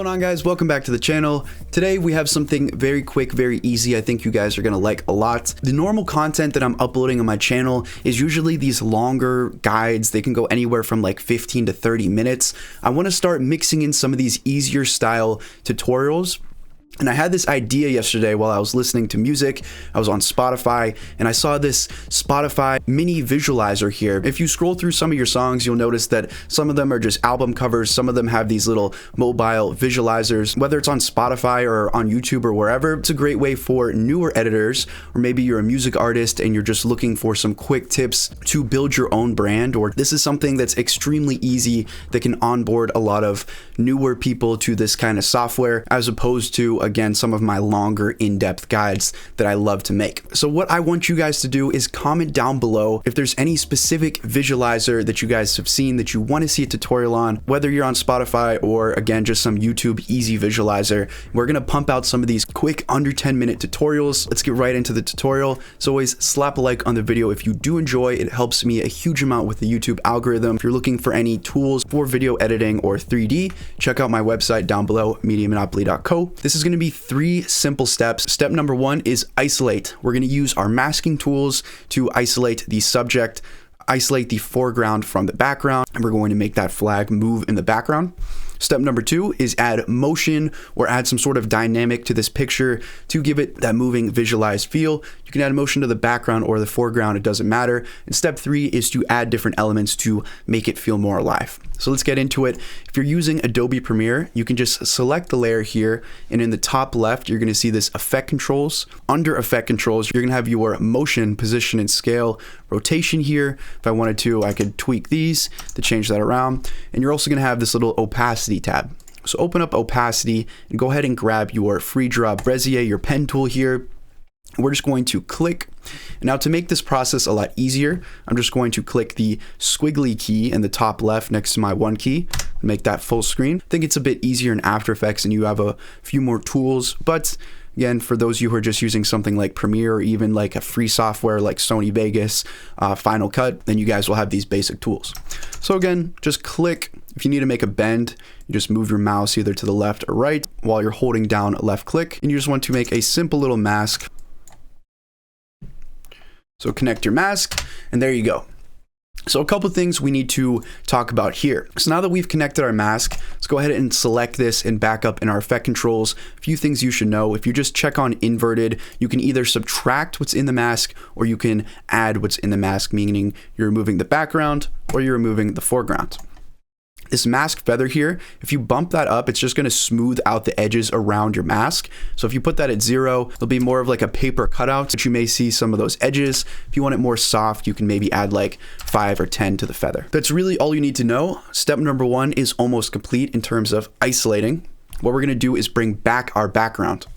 What's going on, guys? Welcome back to the channel. Today we have something very quick, very easy. I think you guys are gonna like a lot. The normal content that I'm uploading on my channel is usually these longer guides. They can go anywhere from like 15 to 30 minutes. I want to start mixing in some of these easier style tutorials. And I had this idea yesterday while I was listening to music. I was on Spotify and I saw this Spotify mini visualizer here. If you scroll through some of your songs, you'll notice that some of them are just album covers. Some of them have these little mobile visualizers. Whether it's on Spotify or on YouTube or wherever, it's a great way for newer editors, or maybe you're a music artist and you're just looking for some quick tips to build your own brand. Or this is something that's extremely easy that can onboard a lot of newer people to this kind of software, as opposed to, again, some of my longer in-depth guides that I love to make. So what I want you guys to do is comment down below if there's any specific visualizer that you guys have seen that you want to see a tutorial on, whether you're on Spotify or, again, just some YouTube easy visualizer. We're gonna pump out some of these quick under 10-minute tutorials. Let's get right into the tutorial. As always, slap a like on the video if you do enjoy. It helps me a huge amount with the YouTube algorithm. If you're looking for any tools for video editing or 3D, check out my website down below, MediaMonopoly.co. This is going to be 3 simple steps. Step number 1 is isolate. We're going to use our masking tools to isolate the subject, isolate the foreground from the background, and we're going to make that flag move in the background. Step number 2 is add motion or add some sort of dynamic to this picture to give it that moving visualized feel. You can add motion to the background or the foreground, it doesn't matter. And step 3 is to add different elements to make it feel more alive. So let's get into it. If you're using Adobe Premiere, you can just select the layer here, and in the top left, you're gonna see this effect controls. Under effect controls, you're gonna have your motion, position, and scale, rotation here. If I wanted to, I could tweak these to change that around. And you're also gonna have this little opacity tab. So open up opacity and go ahead and grab your free draw Bezier, your pen tool here. We're just going to click. And now to make this process a lot easier, I'm just going to click the squiggly key in the top left next to my 1 key and make that full screen. I think it's a bit easier in After Effects and you have a few more tools, but again, for those of you who are just using something like Premiere or even like a free software like Sony Vegas, Final Cut, then you guys will have these basic tools. So again, just click. If you need to make a bend, you just move your mouse either to the left or right while you're holding down left click, and you just want to make a simple little mask. So connect your mask, and there you go. So a couple things we need to talk about here. So now that we've connected our mask, let's go ahead and select this and back up in our effect controls. A few things you should know. If you just check on inverted, you can either subtract what's in the mask or you can add what's in the mask, meaning you're removing the background or you're removing the foreground. This mask feather here, if you bump that up, it's just going to smooth out the edges around your mask. So if you put that at 0, it'll be more of like a paper cutout, but you may see some of those edges. If you want it more soft, you can maybe add like 5 or 10 to the feather. That's really all you need to know. Step number 1 is almost complete in terms of isolating. What we're going to do is bring back our background.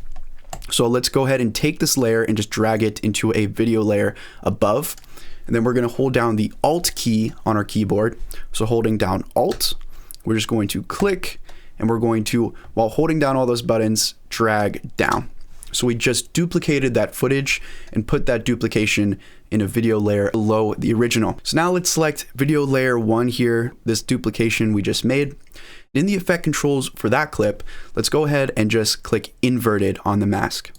So let's go ahead and take this layer and just drag it into a video layer above. And then we're going to hold down the Alt key on our keyboard. So holding down Alt, we're just going to click, and we're going to, while holding down all those buttons, drag down. So we just duplicated that footage and put that duplication in a video layer below the original. So now let's select video layer 1 here, this duplication we just made. In the effect controls for that clip, let's go ahead and just click inverted on the mask.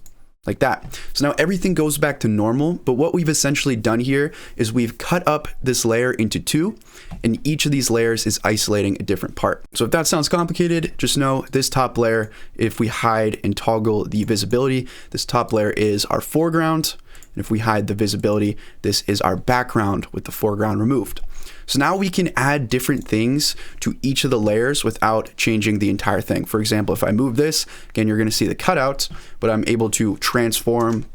Like that. So now everything goes back to normal, but what we've essentially done here is we've cut up this layer into 2, and each of these layers is isolating a different part. So if that sounds complicated, just know this top layer, if we hide and toggle the visibility, this top layer is our foreground, and if we hide the visibility, this is our background with the foreground removed. So now we can add different things to each of the layers without changing the entire thing. For example, if I move this, again, you're going to see the cutout, but I'm able to transform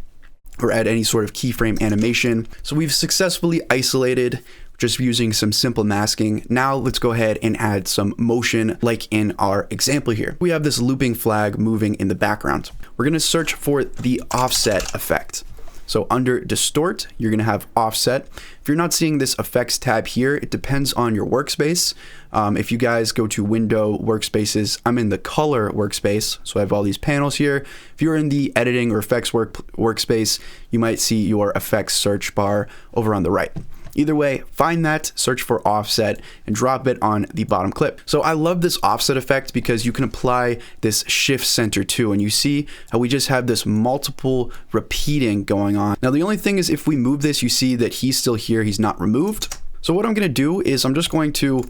or add any sort of keyframe animation. So we've successfully isolated just using some simple masking. Now let's go ahead and add some motion like in our example here. We have this looping flag moving in the background. We're going to search for the offset effect. So under distort, you're gonna have offset. If you're not seeing this effects tab here, it depends on your workspace. If you guys go to window workspaces, I'm in the color workspace. So I have all these panels here. If you're in the editing or effects workspace, you might see your effects search bar over on the right. Either way, find that, search for offset, and drop it on the bottom clip. So I love this offset effect because you can apply this shift center too, and you see how we just have this multiple repeating going on. Now the only thing is if we move this, you see that he's still here, he's not removed. So what I'm gonna do is I'm just going to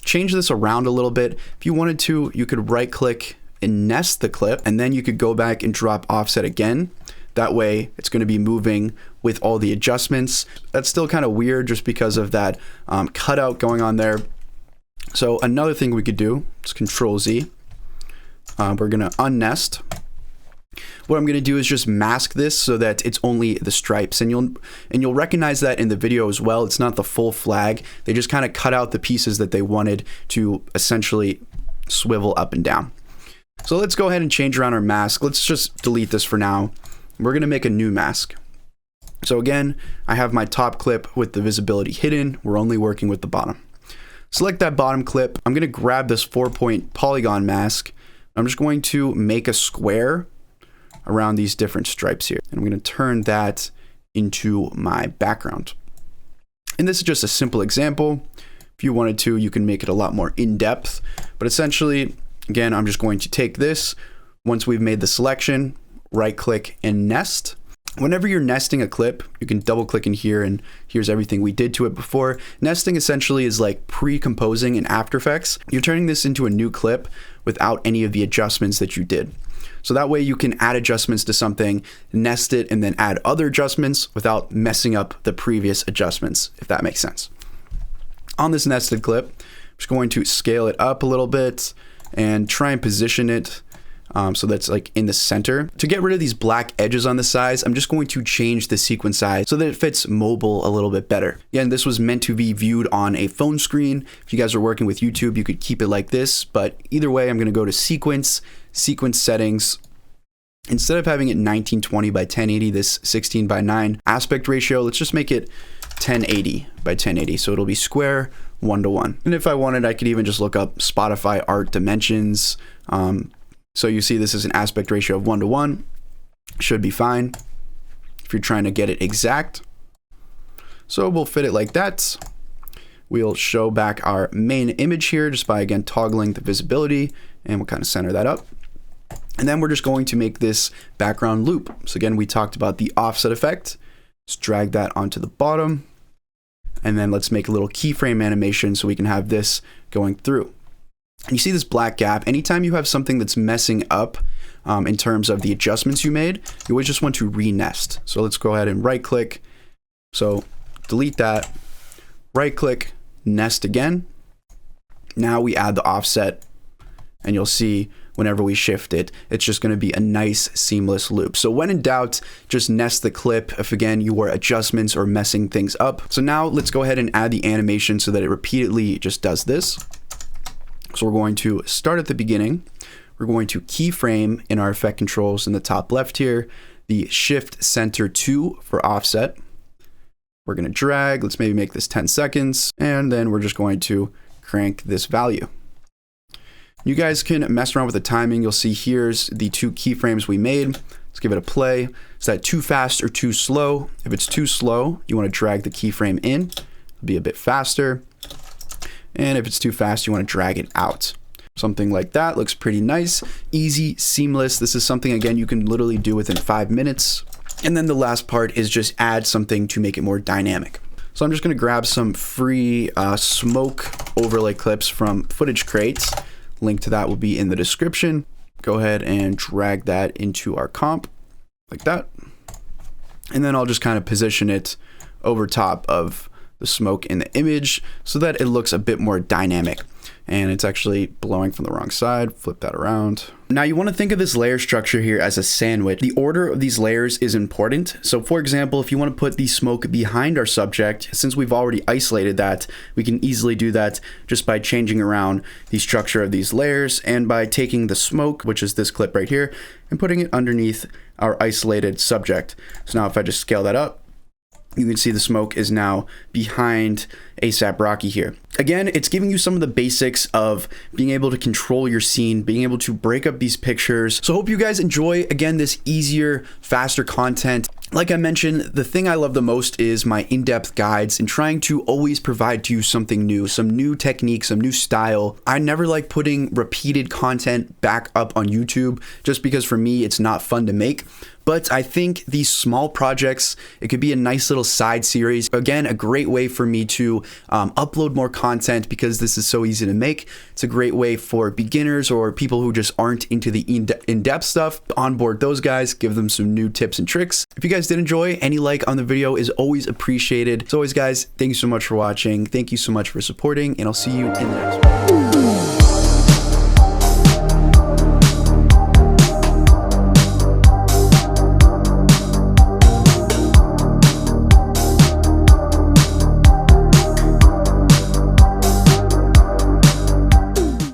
change this around a little bit. If you wanted to, you could right click and nest the clip, and then you could go back and drop offset again. That way it's going to be moving with all the adjustments. That's still kind of weird just because of that cutout going on there. So another thing we could do is Control Z. We're going to unnest. What I'm going to do is just mask this so that it's only the stripes, and you'll recognize that in the video as well. It's not the full flag. They just kind of cut out the pieces that they wanted to essentially swivel up and down. So let's go ahead and change around our mask. Let's just delete this for now. We're going to make a new mask. So again, I have my top clip with the visibility hidden. We're only working with the bottom. Select that bottom clip. I'm going to grab this 4-point polygon mask. I'm just going to make a square around these different stripes here. And I'm going to turn that into my background. And this is just a simple example. If you wanted to, you can make it a lot more in-depth. But essentially, again, I'm just going to take this. Once we've made the selection, right click and nest. Whenever you're nesting a clip, you can double click in here, and here's everything we did to it before. Nesting essentially is like pre-composing in After Effects. You're turning this into a new clip without any of the adjustments that you did. So that way you can add adjustments to something, nest it, and then add other adjustments without messing up the previous adjustments, if that makes sense. On this nested clip, I'm just going to scale it up a little bit and try and position it so that's like in the center. To get rid of these black edges on the sides, I'm just going to change the sequence size so that it fits mobile a little bit better. Again, this was meant to be viewed on a phone screen. If you guys are working with YouTube, you could keep it like this, but either way, I'm going to go to sequence settings. Instead of having it 1920 by 1080, this 16 by 9 aspect ratio, let's just make it 1080 by 1080. So it'll be square 1:1. And if I wanted, I could even just look up Spotify art dimensions. So you see this is an aspect ratio of 1:1, should be fine if you're trying to get it exact. So we'll fit it like that. We'll show back our main image here just by, again, toggling the visibility, and we'll kind of center that up. And then we're just going to make this background loop. So again, we talked about the offset effect. Let's drag that onto the bottom. And then let's make a little keyframe animation so we can have this going through. And you see this black gap. Anytime you have something that's messing up in terms of the adjustments you made, you always just want to re-nest. So let's go ahead and right click. So delete that, right click, nest again. Now we add the offset, and you'll see whenever we shift it, it's just going to be a nice seamless loop. So when in doubt, just nest the clip if, again, you were adjustments or messing things up. So now let's go ahead and add the animation so that it repeatedly just does this. So we're going to start at the beginning. We're going to keyframe in our effect controls in the top left here, the shift center 2 for offset. We're going to drag, let's maybe make this 10 seconds, and then we're just going to crank this value. You guys can mess around with the timing. You'll see here's the 2 keyframes we made. Let's give it a play. Is that too fast or too slow? If it's too slow, you want to drag the keyframe in. It'll be a bit faster. And if it's too fast, you want to drag it out. Something like that looks pretty nice, easy, seamless. This is something, again, you can literally do within 5 minutes. And then the last part is just add something to make it more dynamic. So I'm just going to grab some free smoke overlay clips from Footage Crates. Link to that will be in the description. Go ahead and drag that into our comp like that. And then I'll just kind of position it over top of the smoke in the image so that it looks a bit more dynamic. And it's actually blowing from the wrong side. Flip that around. Now you want to think of this layer structure here as a sandwich. The order of these layers is important. So for example, if you want to put the smoke behind our subject, since we've already isolated that, we can easily do that just by changing around the structure of these layers and by taking the smoke, which is this clip right here, and putting it underneath our isolated subject. So now if I just scale that up, you can see the smoke is now behind ASAP Rocky here. Again, it's giving you some of the basics of being able to control your scene, being able to break up these pictures. So I hope you guys enjoy, again, this easier, faster content. Like I mentioned, the thing I love the most is my in-depth guides and trying to always provide to you something new, some new technique, some new style. I never like putting repeated content back up on YouTube just because for me it's not fun to make. But I think these small projects, it could be a nice little side series. Again, a great way for me to upload more content because this is so easy to make. It's a great way for beginners or people who just aren't into the in-depth stuff. Onboard those guys, give them some new tips and tricks. If you guys did enjoy, any like on the video is always appreciated. As always, guys, thank you so much for watching. Thank you so much for supporting, and I'll see you in the next one.